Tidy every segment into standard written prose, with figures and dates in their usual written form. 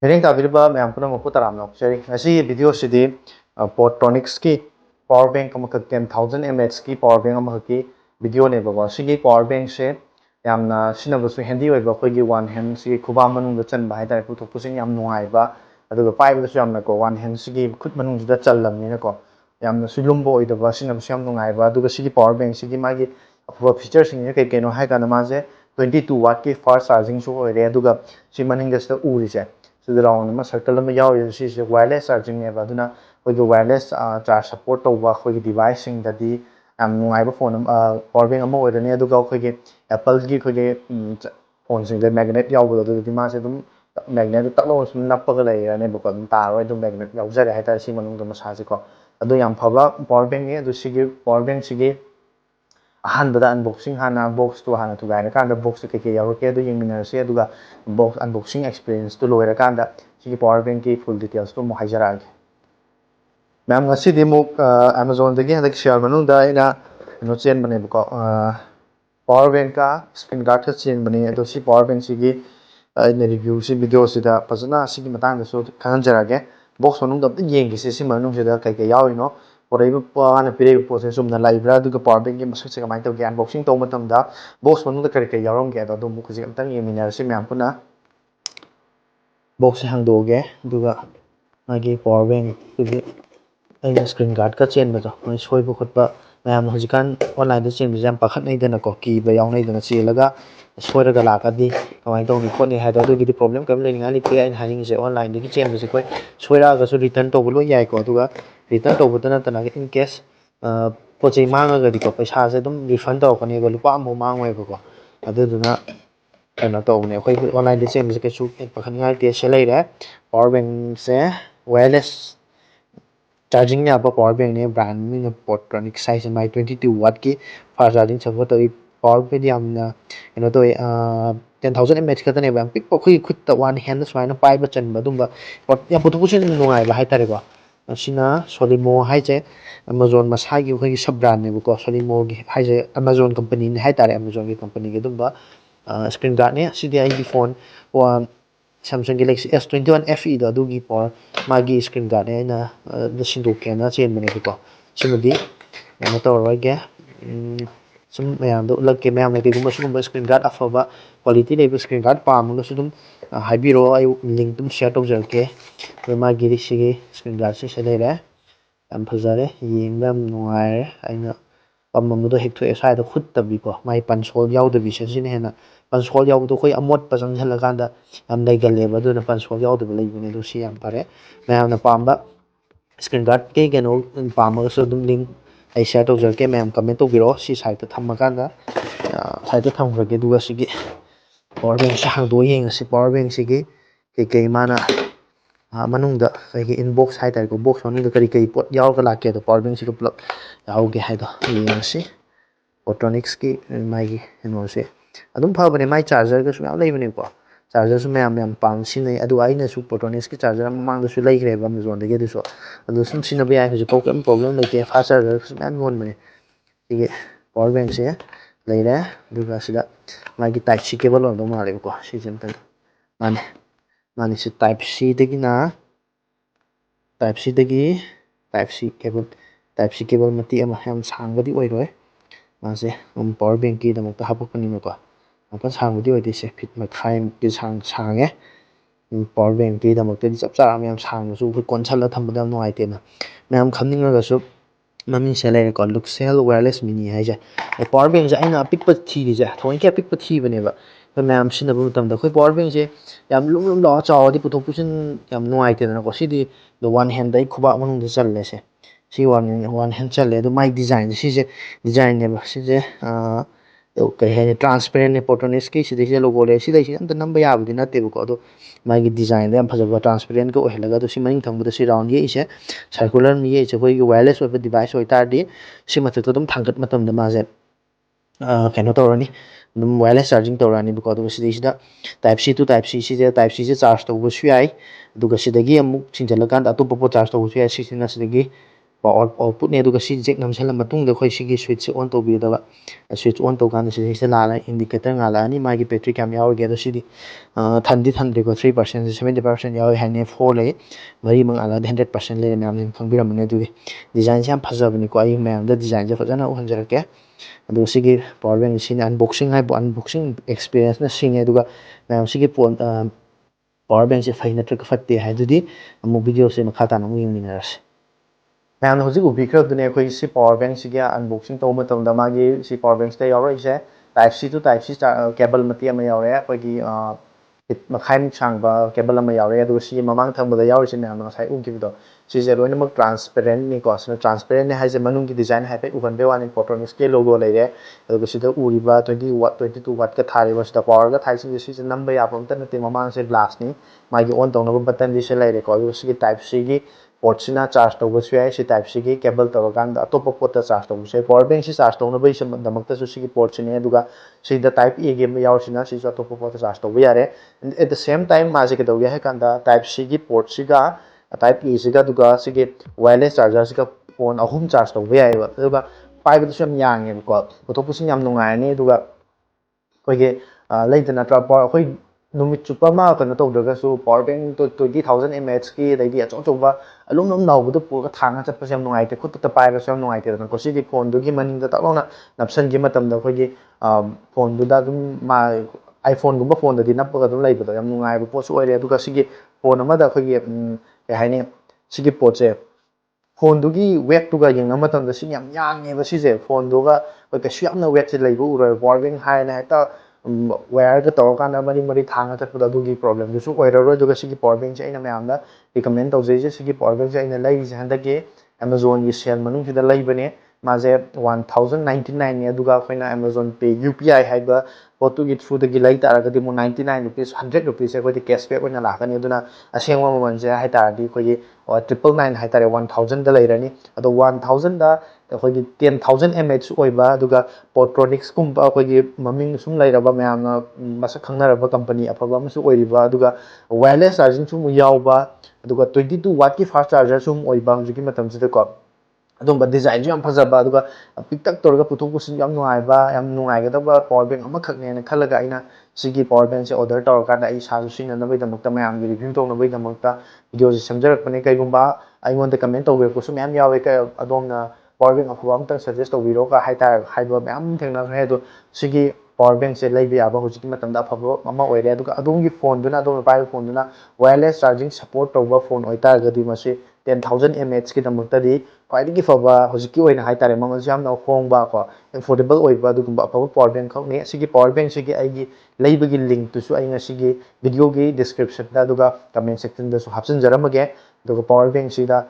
Hearing tabiriba mayam kuna maputaram no sharing asi video sidi Portronics ki power bank amakak 10,000 mAh ki power bank amakaki video ne baba sigi power bank se yamna sinabasu handy oiba khoi gi one hand sigi khuba manung da chan ba hai dai puthok pusin yam nuai ba aduga pai ba su yamna ko one hand sigi khut manung da challam ni na ko yamna sulum bo oida ba sinabasu yam nuai ba aduga sigi power bank sigi magi afuba feature sing ne kai no hai kana ma se 22 watt ki fast charging su oire aduga si maning da sta uri se round ama circle ama yawi si wireless charging ne ba duna khoi wireless charge support tawba khoi device sing dadi am nuai ba phone power bank ama oire ne aduga khoi Apple gi khoi phone sing da magnet yaw do di ma se dum magnet taklo sum nappa ga lai ne ba ko ta roi dum magnet yaw jare hai ta si manung dum sa si ko adu yam phaba power bank ne adu sigi power bank sigi ahanbada unboxing hana box to hana tu gaina kanda box ke yaroke adu yengminar se aduga box unboxing experience to loira kanda sigi power bank ki full details to mo haijarage ma'am ngasi di mo Amazon dagi hadak share manung da ina no chen bane ko power bank ka screen guard ka chen bane ado si power bank sigi ina review si video si da pazana sigi matang da so khan jarage box manung da yengi si manung si da kai kai yawi no poraiba pana pire process sumna laibra du power bank gi masuk se kamai to gi unboxing to matam da box manung da kari kai yarom ge do mu khuji amtang yeminar si ma'am kuna box hang do ge duga magi power bank gi ai screen guard ka chen ba do mai soi bu khot ba mayam hujikan online da chen bi jam pakhat nei da na ko ki ba yaw nei da na che laga soi raga la ka di kamai to ni khot ni hai do gi problem kam le ngali pe ai haning se online gi chen bi se koi soi ra ga su return to bu lo yai ko duga return to bu da na ta na in case pochai manga ga di ko paisa se dum refund to ko ni ba lupa mo mangoi ba ko adu duna kana to ne khoi online da chen bi se ke su pakhat ngai te se lai re power bank se wireless charging ya power bank ne brand ni Portronics size mai 22 watt ki fast charging support to power bank yamna to 10,000 mAh ka ne ba pick khoi khut ta one hand swai na pai ba chan ba dum ba ya putu pusin nungai ba hai tare ko asina solimo hai che Amazon masai gi khoi sub brand ne ko solimo gi hai che Amazon company ne hai tare Amazon gi company gi dum ba screen guard ne cdi gi phone Samsung Galaxy S21 FE do adugi por magi screen guard ne na da sinduk ke na chen bane ko simadi na to roi ge sum mayam do lag ke mayam ne gum sum screen guard afaba quality level screen guard pa mu sum haibiro ai link tum share to jar ke magi ri sigi screen guard se se le am phajare yeng dam nuai aina pamam do hek thoi sai da khut tabi ko mai pansol yaw da bi se sin hena pansol yaw do khoi amot pa jang jhala kan da am dai gal le ba do na pansol yaw da le ni do si am pare mayam na pamba screen guard ke no pamba so dum link ai share to jar ke mayam comment to biro si sai ta tham kan da sai ta tham khra ke du ga si gi power bank sa hang do yeng si power bank si gi ke mana manung da kai ke inbox hai tar ko box manung da kari kai pot yaw ka la ke do power bank si ko plug yaw ge hai do yeng si Portronics ki mai gi no se adum pha bane mai charger ga su yaw lei bane ko charger su mayam pam sin nei adu ai na su Portronics ki charger mang da su lei gre ba Amazon da ge du so adu sum sin ba ai hu ko problem le ke fast charger su man mon bane ti power bank se lei re du ga sida mai gi type c cable on do ma le ko si jem ta mane mane si type c de gi na type c de gi type c cable mati ama ham sang ga di oi roi mase power bank ki damakta hapukani no ko apa sang budi oi se fit ma khai ki sang power bank ki damakta di chap chara myam sang su kon chala tham ba no ai te na myam khamning ga su mami se le ko luxel wireless mini hai ja power bank ja aina pick pa thi ri ja thoi ke pick pa thi bane ba myam sin na bu tam da khoi power bank je yam lum lum da chaw di puthok pusin yam no ai te na ko si di the one hand dai khuba manung da chal le se si one hand chal le do mai design si je design ne ba si je kai hai transparent ne Portronics ki si de logo le si dai si am namba ya bu di na te ko do mai gi design da am phajaba transparent ko helaga do si maning thang bu da si round ye ise circular mi ye se khoi gi wireless oi device oi tar di si ma to dum thangat matam da ma je kaino to rani dum wireless charging to rani ko do si da type c to type c si je type c je charge to bu su ai du ga si da gi amuk chinjala kan atu po charge to bu su ai si na si da gi outputꯅꯦ ꯑꯗꯨꯒ ꯁꯤ ꯖꯦꯛ ꯅꯝꯁꯤꯜꯂ ꯃꯇꯨꯡꯗ ꯑꯩꯈꯣꯏ ꯁꯤꯒꯤ ꯁ꯭ꯋꯤꯠꯆꯁꯦ ꯑꯣꯟ ꯇꯧꯕꯤꯒꯗꯕ ꯁ꯭ꯋꯤꯠꯆ ꯑꯣꯟ ꯇꯧꯀꯥꯟꯗ ꯁꯤꯗꯩꯁꯤꯗ ꯂꯥꯛꯑꯒ indicator ꯉꯥꯜꯂꯛꯑꯅꯤ ꯃꯥꯒꯤ battery ꯀꯌꯥꯝ ꯌꯥꯎꯔꯤꯒꯦ ꯑꯗꯣ ꯁꯤꯗꯤ ꯊꯟꯗꯤ ꯊꯟꯗ꯭ꯔꯤꯀꯣ 3%, 70% ꯌꯥꯎꯋꯤ ꯍꯥꯏꯅꯤ, 4 ꯂꯩ, ꯃꯔꯤꯃꯛ ꯉꯥꯜꯂꯛꯑꯗꯤ 100% ꯂꯩꯔꯦ ꯃꯌꯥꯝꯁꯤ ꯈꯪꯕꯤꯔꯝꯃꯅꯤ ꯑꯗꯨꯗꯤ ꯗꯤꯖꯥꯏꯟꯁꯦ ꯌꯥꯝ ꯐꯖꯕꯅꯤꯀꯣ ꯑꯩ ꯃꯌꯥꯝꯗ ꯗꯤꯖꯥꯏꯟꯁꯦ ꯐꯖꯅ ꯎꯍꯟꯖꯔꯛꯀꯦ ꯑꯗꯨꯒ ꯁꯤꯒꯤ ꯄꯋꯥꯔ ꯕꯦꯡ ꯁꯤꯅꯤ ꯑꯟꯕꯣꯛꯁꯤꯡ ꯍꯥꯏꯕꯨ ꯑꯟꯕꯣꯛꯁꯤꯡ ꯑꯦꯛꯁꯄꯤꯔꯤꯌꯦꯟꯁꯅ ꯁꯤꯅꯤ ꯑꯗꯨꯒ ꯃꯌꯥꯝ ꯁꯤꯒꯤ ꯄꯋꯥꯔ ꯕꯦꯡꯁꯦ ꯐꯩ ꯅꯠꯇ꯭ꯔꯒ ꯐꯠꯇꯦ ꯍꯥꯏꯗꯨꯗꯤ ꯑꯃꯨꯛ ꯚꯤꯗꯤꯑꯣꯁꯦ ꯃꯈꯥ ꯇꯥꯅ ꯑꯃꯨꯛ ꯌꯦꯡꯃꯤꯟꯅꯔꯁꯤ ꯃꯌꯥꯝꯅ ꯍꯧꯖꯤꯛ ꯎꯕꯤꯈ꯭ꯔꯕꯗꯨꯅꯦ ꯑꯩꯈꯣꯏ ꯁꯤ ꯄꯋꯥꯔ ꯕꯦꯡꯁꯤꯒꯤ ꯑꯟꯕꯣꯛꯁꯤꯡ ꯇꯧꯕ ꯃꯇꯝꯗ ꯃꯥꯒꯤ ꯁꯤ ꯄꯋꯥꯔ ꯕꯦꯡꯁꯤꯗ ꯌꯥꯎꯔꯛꯏꯁꯦ type C to type C cable ꯃꯇꯦꯛ ꯑꯃ ꯌꯥꯎꯔꯦ ꯑꯩꯈꯣꯏꯒꯤ ꯐꯤꯠ ꯃꯈꯥꯏꯃꯨꯛ ꯁꯥꯡꯕ ꯀꯦꯕꯜ ꯑꯃ ꯌꯥꯎꯔꯦ ꯑꯗꯨꯒ ꯁꯤꯒꯤ ꯃꯃꯥꯡ ꯊꯪꯕꯗ ꯌꯥꯎꯔꯤꯁꯦ ꯃꯌꯥꯝꯅ ꯉꯁꯥꯏ ꯎꯈꯤꯕꯗꯣ ꯁꯤꯁꯦ ꯂꯣꯏꯅꯃꯛ ꯇ꯭ꯔꯥꯟꯁꯄꯦꯔꯦꯟꯠꯅꯤꯀꯣ ꯁꯤꯅ ꯇ꯭ꯔꯥꯟꯁꯄꯦꯔꯦꯟꯠꯅꯤ ꯍꯥꯏꯁꯦ ꯃꯅꯨꯡꯒꯤ ꯗꯤꯖꯥꯏꯟ ꯍꯥꯏꯐꯦꯠ ꯎꯍꯟꯕꯩ ꯋꯥꯅꯤ ꯄꯣꯇ꯭ꯔꯣꯅꯤꯛꯁꯀꯤ ꯂꯣꯒꯣ ꯂꯩꯔꯦ ꯑꯗꯨꯒ ꯁꯤꯗ ꯎꯔꯤꯕ 20 ꯋꯥꯠ 22 ꯋꯥꯠꯀ ꯊꯥꯔꯤꯕ ꯁꯤꯗ ꯄꯋꯥꯔꯒ ꯊꯥꯔꯤꯁꯤꯡꯁꯦ ꯁꯤꯁꯦ ꯅꯝꯕ ꯌꯥꯕ ꯑꯝꯇ ꯅꯠꯇꯦ ꯃꯃꯥꯡꯁꯦ ꯒ꯭ꯂꯥꯁꯅꯤ ꯃꯥꯒꯤ ꯑꯣꯟ ꯇꯧꯅꯕ ꯕꯇꯟꯗꯤ ꯁꯤ ꯂꯩꯔꯦꯀꯣ ꯑꯗꯨꯒ ꯁꯤꯒꯤ ꯇꯥꯏꯞ ꯁꯤꯒꯤ ꯄꯣꯔꯠꯁꯤꯅ ꯆꯥꯔꯖ ꯇꯧꯕꯁꯨ ꯌꯥꯏ ꯁꯤ ꯇꯥꯏꯞ ꯁꯤꯒꯤ ꯀꯦꯕꯜ ꯇꯧꯔꯀꯥꯟꯗ ꯑꯇꯣꯞꯄ ꯄꯣꯠꯇ ꯆꯥꯔꯖ ꯇꯧꯕꯁꯨ ꯌꯥꯏ ꯄꯋꯥꯔ ꯕꯦꯡꯁꯤ ꯆꯥꯔꯖ ꯇꯧꯅꯕꯒꯤꯗꯃꯛꯇꯁꯨ ꯁꯤꯒꯤ ꯄꯣꯔꯠꯁꯤꯅꯤ ꯑꯗꯨꯒ ꯁꯤꯗ ꯇꯥꯏꯞ ꯑꯦꯒꯤ ꯑꯃ ꯌꯥꯎꯔꯤꯁꯤꯅ ꯁꯤꯁꯨ ꯑꯇꯣꯞꯄ ꯄꯣꯠꯇ ꯆꯥꯔꯖ ꯇꯧꯕ ꯌꯥꯔꯦ ꯑꯦꯠ ꯗ ꯁꯦꯝ ꯇꯥꯏꯝ ꯃꯥꯁꯦ ꯀꯩꯗꯧꯒꯦ ꯍꯥꯏ ꯀꯥꯟꯗ ꯇꯥꯏꯞ ꯁꯤꯒꯤ ꯄꯣꯔꯠꯁꯤꯒ ꯇꯥꯏꯞ ꯑꯦꯁꯤꯒ ꯑꯗꯨꯒ ꯁꯤꯒꯤ ꯋꯥꯌꯔꯂꯦꯁ ꯆꯥꯔꯖꯔꯁꯤꯒ ꯐꯣꯟ ꯑꯍꯨꯝ ꯆꯥꯔꯖ ꯇꯧꯕ ꯌꯥꯏꯑꯕ ꯑꯗꯨꯒ ꯄꯥꯏꯕꯗꯁꯨ ꯌꯥꯝ ꯌꯥꯡꯉꯦꯕꯀꯣ ꯄꯨꯊꯣꯛ ꯄꯨꯁꯤꯟ ꯌꯥꯝ ꯅꯨꯡꯉꯥꯏꯔꯅꯤ ꯑꯗꯨꯒ ꯑꯩꯈꯣꯏꯒꯤ ꯂꯩꯇ ꯅꯠꯇ꯭ꯔꯥ ꯑꯩꯈꯣꯏ ꯅꯨꯃꯤꯠ ꯆꯨꯞꯄ ꯑꯃ ꯀꯩꯅꯣ ꯇꯧꯗ꯭ꯔꯒꯁꯨ ꯄꯋꯥꯔ ꯕꯦꯡ 20,000 mAhꯀꯤ ꯑꯗꯩꯗꯤ ꯑꯆꯧ ꯑꯆꯧꯕ ꯑꯂꯨꯝ ꯑꯂꯨꯝ ꯂꯥꯎꯕꯗꯣ ꯄꯨꯔꯒ ꯊꯥꯡꯉ ꯆꯠꯄꯁꯦ ꯌꯥꯝ ꯅꯨꯡꯉꯥꯏꯇꯦ ꯈꯨꯠꯇ ꯄꯥꯏꯕꯁꯨ ꯌꯥꯝ ꯅꯨꯡꯉꯥꯏꯇꯦꯗꯅꯀꯣ ꯁꯤꯗꯤ ꯐꯣꯟꯗꯨꯒꯤ ꯃꯅꯤꯡꯗ ꯇꯛ ꯂꯥꯎꯅ ꯅꯞꯁꯟꯈꯤꯕ ꯃꯇꯝꯗ ꯑꯩꯈꯣꯏꯒꯤ ꯐꯣꯟꯗꯨꯗ ꯑꯗꯨꯝ ꯑꯥꯏꯐꯣꯟꯒꯨꯝꯕ ꯐꯣꯟꯗꯗꯤ ꯅꯞꯄꯒ ꯑꯗꯨꯝ ꯂꯩꯕꯗꯣ ꯌꯥꯝ ꯅꯨꯡꯉꯥꯏꯕ ꯄꯣꯠꯁꯨ ꯑꯣꯏꯔꯦ ꯑꯗꯨꯒ ꯁꯤꯒꯤ ꯐꯣꯟ ꯑꯃꯗ ꯑꯩꯈꯣꯏꯒꯤ ꯀꯩ ꯍꯥꯏꯅꯤ ꯁꯤꯒꯤ ꯄꯣꯠꯁꯦ ꯐꯣꯟꯗꯨꯒꯤ ꯋꯦꯠꯇꯨꯒ ꯌꯦꯡꯅꯕ ꯃꯇꯝꯗ ꯁꯤꯅ ꯌꯥꯝ ꯌꯥꯡꯉꯦꯕ ꯁꯤꯁꯦ ꯐꯣꯟꯗꯨꯒ ꯑꯩꯈꯣꯏ ꯀꯩꯁꯨ ꯌꯥꯝꯅ ꯋꯦꯠꯁꯦ ꯂꯩꯕ ꯎꯔꯣꯏ ꯄꯋꯥꯔ ꯕꯦꯡ ꯍꯥꯏꯔꯅ ꯍꯦꯛꯇ ꯋꯥꯌꯔꯒ ꯇꯧꯔꯀꯥꯟꯗ ꯃꯔꯤ ꯃꯔꯤ ꯊꯥꯡꯉ ꯆꯠꯄꯗꯣ ꯑꯗꯨꯒꯤ ꯄ꯭ꯔꯣꯕ꯭ꯂꯦꯝꯗꯨꯁꯨ ꯑꯣꯏꯔꯔꯣꯏ ꯑꯗꯨꯒ ꯁꯤꯒꯤ ꯄꯋꯥꯔ ꯕꯦꯡꯁꯦ ꯑꯩꯅ ꯃꯌꯥꯝꯗ ꯔꯤꯀꯃꯦꯟ ꯇꯧꯖꯩꯁꯦ ꯁꯤꯒꯤ ꯄꯋꯥꯔ ꯕꯦꯡꯁꯦ ꯑꯩꯅ ꯂꯩꯔꯤꯁꯦ ꯍꯟꯗꯛꯀꯤ ꯑꯦꯃꯥꯖꯣꯟꯒꯤ ꯁꯦꯜ ꯃꯅꯨꯡꯁꯤꯗ ꯂꯩꯕꯅꯦ ꯃꯥꯁꯦ 1,099ꯅꯤ ꯑꯗꯨꯒ ꯑꯩꯈꯣꯏꯅ ꯑꯦꯃꯥꯖꯣꯟ ꯄꯦ UPI ꯍꯥꯏꯕ ꯄꯣꯠꯇꯨꯒꯤ ꯊ꯭ꯔꯨꯗꯒꯤ ꯂꯩ ꯇꯥꯔꯒꯗꯤ ꯑꯃꯨꯛ 99 ꯔꯨꯄꯤꯁ 100 ꯔꯨꯄꯤꯁꯦ ꯑꯩꯈꯣꯏꯗꯤ ꯀꯦꯁꯕꯦꯛ ꯑꯣꯏꯅ ꯂꯥꯛꯀꯅꯤ ꯑꯗꯨꯅ ꯑꯁꯦꯡꯕ ꯃꯃꯜꯁꯦ ꯍꯥꯏꯇꯥꯔꯗꯤ ꯑꯩꯈꯣꯏꯒꯤ 999 ꯍꯥꯏꯇꯥꯔꯦ 1,000ꯗ ꯂꯩꯔꯅꯤ ꯑꯗꯣ 1,000ꯗ ꯑꯩꯈꯣꯏꯒꯤ 10,000 mAh ꯑꯣꯏꯕ ꯑꯗꯨꯒ ꯄꯣꯇ꯭ꯔꯣꯅꯤꯛꯁꯀꯨꯝꯕ ꯑꯩꯈꯣꯏꯒꯤ ꯃꯃꯤꯡ ꯁꯨꯝ ꯂꯩꯔꯕ ꯃꯌꯥꯝꯅ ꯃꯁꯛ ꯈꯪꯅꯔꯕ ꯀꯝꯄꯅꯤ ꯑꯐꯕ ꯑꯃꯁꯨ ꯑꯣꯏꯔꯤꯕ ꯑꯗꯨꯒ ꯋꯥꯌꯔꯂꯦꯁ ꯆꯥꯔꯖꯤꯡꯁꯨ ꯑꯃꯨꯛ ꯌꯥꯎꯕ ꯑꯗꯨꯒ 22 ꯋꯥꯠꯀꯤ ꯐꯥꯁꯠ ꯆꯥꯔꯖꯔꯁꯨ ꯑꯃꯨꯛ ꯑꯣꯏꯕ ꯍꯧꯖꯤꯛꯀꯤ ꯃꯇꯝꯁꯤꯗꯀꯣ ꯑꯗꯨꯝꯕ ꯗꯤꯖꯥꯏꯟꯁꯨ ꯌꯥꯝ ꯐꯖꯕ ꯑꯗꯨꯒ ꯄꯤꯛꯇꯛ ꯇꯧꯔꯒ ꯄꯨꯊꯣꯛ ꯄꯨꯁꯤꯟ ꯌꯥꯝ ꯅꯨꯡꯉꯥꯏꯕ ꯌꯥꯝ ꯅꯨꯡꯉꯥꯏꯒꯗꯕ ꯄꯋꯥꯔ ꯕꯦꯡ ꯑꯃꯈꯛꯅꯦꯅ ꯈꯜꯂꯒ ꯑꯩꯅ ꯁꯤꯒꯤ ꯄꯋꯥꯔ ꯕꯦꯡꯁꯦ ꯑꯣꯔꯗꯔ ꯇꯧꯔꯀꯥꯟꯗ ꯑꯩ ꯏꯁꯥꯁꯨ ꯁꯤꯖꯤꯟꯅꯅꯕꯒꯤꯗꯃꯛꯇ ꯃꯌꯥꯝꯒꯤ ꯔꯤꯚ꯭ꯌꯨ ꯇꯧꯅꯕꯒꯤꯗꯃꯛꯇ ꯚꯤꯗꯤꯑꯣꯁꯦ ꯁꯦꯝꯖꯔꯛꯄꯅꯦ ꯀꯩꯒꯨꯝꯕ ꯑꯩꯉꯣꯟꯗ ꯀꯃꯦꯟ ꯇꯧꯕꯤꯔꯛꯄꯁꯨ ꯃꯌꯥꯝ ꯌꯥꯎꯋꯦ ꯑꯗꯣꯝꯅ ꯄꯋꯥꯔ ꯕꯦꯡ ꯑꯐꯕ ꯑꯝꯇꯪ ꯁꯖꯦꯁ ꯇꯧꯕꯤꯔꯣꯒ ꯍꯥꯏꯕ ꯃꯌꯥꯝ ꯊꯦꯡꯅꯈ꯭ꯔꯦ ꯑꯗꯣ ꯁꯤꯒꯤ ꯄꯋꯥꯔ ꯕꯦꯡꯁꯦ ꯂꯩꯕ ꯌꯥꯕ ꯍꯧꯖꯤꯛꯀꯤ ꯃꯇꯝꯗ ꯑꯐꯕ ꯑꯃ ꯑꯣꯏꯔꯦ ꯑꯗꯨꯒ ꯑꯗꯣꯝꯒꯤ ꯐꯣꯟꯗꯨꯅ ꯑꯗꯣꯝꯅ ꯄꯥꯏꯔꯤꯕ ꯐꯣꯟꯗꯨꯅ ꯋꯥꯌꯔꯂꯦꯁ ꯆꯥꯔꯖꯤꯡ ꯁꯄꯣꯔꯠ ꯇꯧꯕ ꯐꯣꯟ ꯑꯣꯏꯇꯥꯔꯒꯗꯤ ꯃꯁꯤ 10,000 mAhꯀꯤꯗꯃꯛꯇꯗꯤ ꯈ꯭ꯋꯥꯏꯗꯒꯤ ꯐꯕ ꯍꯧꯖꯤꯛꯀꯤ ꯑꯣꯏꯅ ꯍꯥꯏꯇꯥꯔꯦ ꯃꯃꯜꯁꯨ ꯌꯥꯝꯅ ꯍꯣꯡꯕ ꯀꯣ ꯑꯦꯐꯣꯔꯗꯦꯕꯜ ꯑꯣꯏꯕ ꯑꯗꯨꯒꯨꯝꯕ ꯑꯐꯕ ꯄꯋꯥꯔ ꯕꯦꯡ ꯈꯛꯅꯤ ꯑꯁꯤꯒꯤ ꯄꯋꯥꯔ ꯕꯦꯡꯁꯤꯒꯤ ꯑꯩꯒꯤ ꯂꯩꯕꯒꯤ ꯂꯤꯡꯛꯇꯨꯁꯨ ꯑꯩ ꯉꯁꯤꯒꯤ ꯚꯤꯗꯤꯑꯣꯒꯤ ꯗꯤꯁꯀ꯭ꯔꯤꯞꯁꯟꯗ ꯑꯗꯨꯒ ꯀꯃꯦꯟ ꯁꯦꯛꯁꯟꯗꯁꯨ ꯍꯥꯞꯆꯤꯟꯖꯔꯝꯃꯒꯦ ꯑꯗꯨꯒ ꯄꯋꯥꯔ ꯕꯦꯡꯁꯤꯗ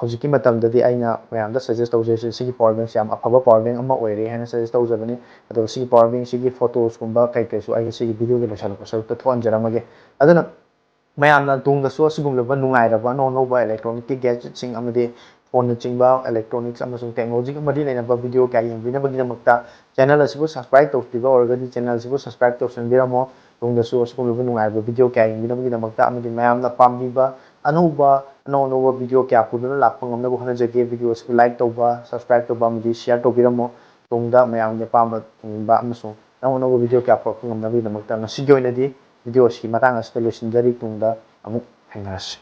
ꯍꯧꯖꯤꯛꯀꯤ ꯃꯇꯝꯗꯗꯤ ꯑꯩꯅ ꯃꯌꯥꯝꯗ ꯁꯖꯦꯁ ꯇꯧꯖꯔꯤꯁꯦ ꯁꯤꯒꯤ ꯄꯋꯥꯔ ꯕꯦꯡꯁꯦ ꯌꯥꯝ ꯑꯐꯕ ꯄꯋꯥꯔ ꯕꯦꯡ ꯑꯃ ꯑꯣꯏꯔꯦ ꯍꯥꯏꯅ ꯁꯖꯦꯁ ꯇꯧꯖꯕꯅꯤ ꯑꯗꯨꯒ ꯁꯤꯒꯤ ꯄꯋꯥꯔ ꯕꯦꯡꯁꯤꯒꯤ ꯐꯣꯇꯣꯁꯀꯨꯝꯕ ꯀꯩꯁꯨ ꯑꯩ ꯁꯤꯒꯤ ꯚꯤꯗꯤꯑꯣꯒꯤ ꯂꯣꯏꯁꯤꯜꯂꯛꯄ ꯁꯔꯨꯛꯇ ꯊꯣꯛꯍꯟꯖꯔꯝꯃꯒꯦ ꯑꯗꯨꯅ ꯃꯌꯥꯝꯅ ꯇꯨꯡꯗꯁꯨ ꯑꯁꯤꯒꯨꯝꯂꯕ ꯅꯨꯡꯉꯥꯏꯔꯕ ꯑꯅꯧ ꯑꯅꯧꯕ ꯏꯂꯦꯛꯇ꯭ꯔꯣꯅꯤꯛꯀꯤ ꯒꯦꯖꯦꯠꯁꯤꯡ ꯑꯃꯗꯤ ꯐꯣꯟꯅꯆꯤꯡꯕ ꯏꯂꯦꯛꯇ꯭ꯔꯣꯅꯤꯛꯁ ꯑꯃꯁꯨꯡ ꯇꯦꯛꯅꯣꯂꯣꯖꯤꯒ ꯃꯔꯤ ꯂꯩꯅꯕ ꯚꯤꯗꯤꯑꯣ ꯀꯌꯥ ꯌꯦꯡꯕꯤꯅꯕꯒꯤꯗꯃꯛꯇ ꯆꯦꯅꯦꯜ ꯑꯁꯤꯕꯨ ꯁꯕꯁꯀ꯭ꯔꯥꯏꯕ ꯇꯧꯗ꯭ꯔꯤꯕ ꯑꯣꯏꯔꯒꯗꯤ ꯆꯦꯅꯦꯜ ꯑꯁꯤꯕꯨ ꯁꯕꯁꯀ꯭ꯔꯥꯏꯕ ꯇꯧꯁꯟꯕꯤꯔꯝꯃꯣ ꯇꯨꯡꯗꯁꯨ ꯑꯁꯤꯒꯨꯝꯂꯕ ꯅꯨꯡꯉꯥꯏꯕ ꯚꯤꯗꯤꯑꯣ ꯀꯌꯥ ꯌꯦꯡꯕꯤꯅꯕꯒꯤꯗꯃꯛꯇ ꯑꯃꯗꯤ ꯃꯌꯥꯝꯅ ꯄꯥꯝꯕꯤꯕ ꯑꯅꯧꯕ ꯚꯤꯗꯤꯑꯣ ꯀꯌꯥ ꯄꯨꯗꯨꯅ ꯂꯥꯛꯄ ꯉꯝꯅꯕ ꯍꯣꯠꯅꯖꯒꯦ ꯚꯤꯗꯤꯑꯣ ꯑꯁꯤꯕꯨ ꯂꯥꯏꯛ ꯇꯧꯕ ꯁꯕꯁꯀ꯭ꯔꯥꯏꯕ ꯇꯧꯕ ꯑꯃꯗꯤ ꯁꯤꯌꯔ ꯇꯧꯕꯤꯔꯝꯃꯣ ꯇꯨꯡꯗ ꯃꯌꯥꯝꯒꯤ ꯑꯄꯥꯝꯕ ꯐꯪꯕ ꯑꯃꯁꯨꯡ ꯑꯅꯧ ꯑꯅꯧꯕ ꯚꯤꯗꯤꯑꯣ ꯀꯌꯥ ꯄꯨꯔꯛꯄ ꯉꯝꯅꯕꯒꯤꯗꯃꯛꯇ ꯉꯁꯤꯒꯤ ꯑꯣꯏꯅꯗꯤ ꯚꯤꯗꯤꯑꯣ ꯑꯁꯤꯒꯤ ꯃꯇꯥꯡ ꯑꯁꯤꯗ ꯂꯣꯏꯁꯤꯟꯖꯔꯤ ꯇꯨꯡꯗ ꯑꯃꯨꯛ ꯊꯦꯡꯅꯔꯁꯤ